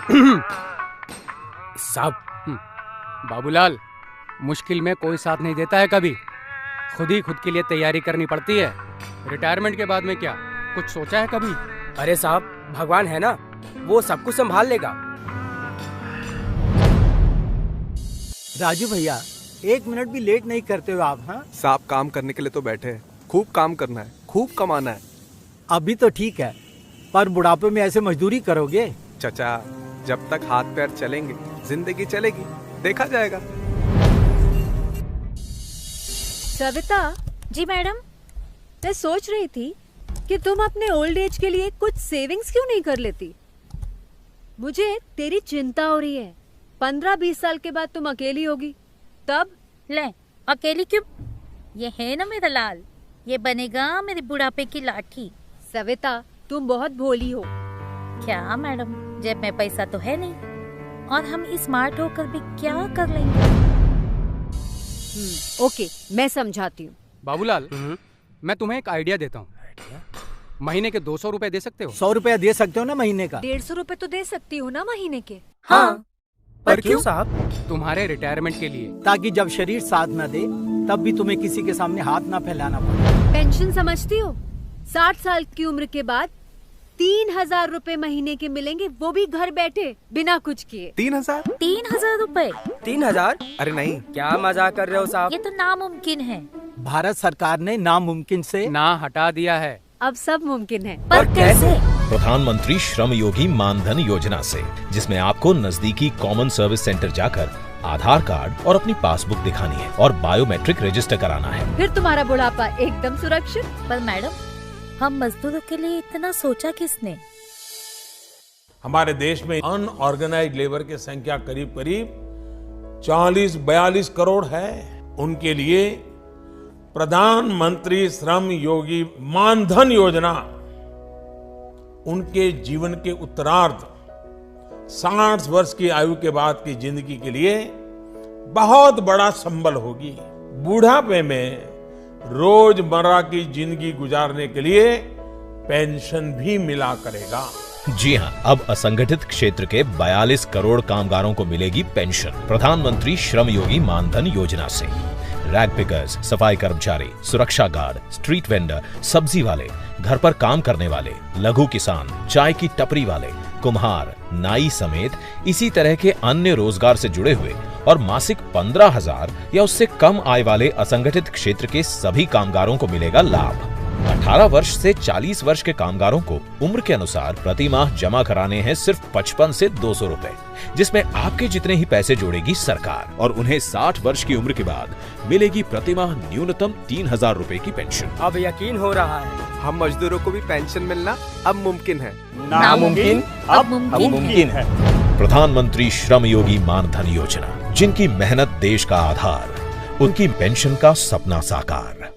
साहब, बाबूलाल, मुश्किल में कोई साथ नहीं देता है कभी, खुद ही खुद के लिए तैयारी करनी पड़ती है। रिटायरमेंट के बाद में क्या कुछ सोचा है कभी? अरे साहब, भगवान है ना, वो सब कुछ संभाल लेगा। राजू भैया, 1 मिनट भी लेट नहीं करते हो आप? हाँ साहब, काम करने के लिए तो बैठे हैं। खूब काम करना है, खूब कमाना है। अभी तो ठीक है, पर बुढ़ापे में ऐसे मजदूरी करोगे? चचा, जब तक हाथ पैर चलेंगे जिंदगी चलेगी, देखा जाएगा। सविता जी मैडम, मैं सोच रही थी कि तुम अपने ओल्ड एज के लिए कुछ सेविंग्स क्यों नहीं कर लेती। मुझे तेरी चिंता हो रही है। 15-20 साल के बाद तुम अकेली होगी, तब? ले, अकेली क्यों? ये है ना मेरा लाल, ये बनेगा मेरे बुढ़ापे की लाठी। सविता, तुम बहुत भोली हो। क्या मैडम, जेब में पैसा तो है नहीं, और हम स्मार्ट होकर भी क्या कर लेंगे? ओके, मैं समझाती हूँ। बाबूलाल, मैं तुम्हें एक आइडिया देता हूँ। महीने के 200 रुपए दे सकते हो? 100 रुपया दे सकते हो ना महीने का? 150 रुपए तो दे सकती हो ना महीने के? हाँ, पर क्यों साहब? तुम्हारे रिटायरमेंट के लिए, ताकि जब शरीर साथ न दे तब भी तुम्हें किसी के सामने हाथ ना फैलाना पड़े। पेंशन समझती हो? 60 साल की उम्र के बाद 3000 रुपए महीने के मिलेंगे, वो भी घर बैठे बिना कुछ किए। 3000? 3000 रुपए? 3000? अरे नहीं, क्या मजाक कर रहे हो साहब? ये तो नामुमकिन है। भारत सरकार ने नामुमकिन से ना हटा दिया है। अब सब मुमकिन है। पर कैसे? प्रधानमंत्री श्रम योगी मानधन योजना से, जिसमें आपको नजदीकी कॉमन सर्विस सेंटर जाकर आधार कार्ड और अपनी पासबुक दिखानी है और बायोमेट्रिक रजिस्टर कराना है। फिर तुम्हारा बुढ़ापा एकदम सुरक्षित। पर मैडम, हम मजदूरों के लिए इतना सोचा किसने? हमारे देश में अनऑर्गेनाइज्ड लेबर की संख्या करीब करीब 40-42 करोड़ है। उनके लिए प्रधानमंत्री श्रम योगी मानधन योजना उनके जीवन के उत्तरार्ध 60 वर्ष की आयु के बाद की जिंदगी के लिए बहुत बड़ा संबल होगी। बुढ़ापे में रोजमर्रा की जिंदगी गुजारने के लिए पेंशन भी मिला करेगा। जी हां, अब असंगठित क्षेत्र के 42 करोड़ कामगारों को मिलेगी पेंशन प्रधानमंत्री श्रम योगी मानधन योजना से। रैग पिकर्स, सफाई कर्मचारी, सुरक्षा गार्ड, स्ट्रीट वेंडर, सब्जी वाले, घर पर काम करने वाले, लघु किसान, चाय की टपरी वाले, कुम्हार, नाई समेत इसी तरह के अन्य रोजगार से जुड़े हुए और मासिक 15,000 या उससे कम आय वाले असंगठित क्षेत्र के सभी कामगारों को मिलेगा लाभ। 18 वर्ष से 40 वर्ष के कामगारों को उम्र के अनुसार प्रति माह जमा कराने हैं सिर्फ 55 से 200 रुपए, जिसमें आपके जितने ही पैसे जोड़ेगी सरकार, और उन्हें 60 वर्ष की उम्र के बाद मिलेगी प्रति माह न्यूनतम 3,000 रुपए की पेंशन। अब यकीन हो रहा है, हम मजदूरों को भी पेंशन मिलना अब मुमकिन है। नामुमकिन अब मुमकिन है। प्रधानमंत्री श्रम योगी मानधन योजना, जिनकी मेहनत देश का आधार, उनकी पेंशन का सपना साकार।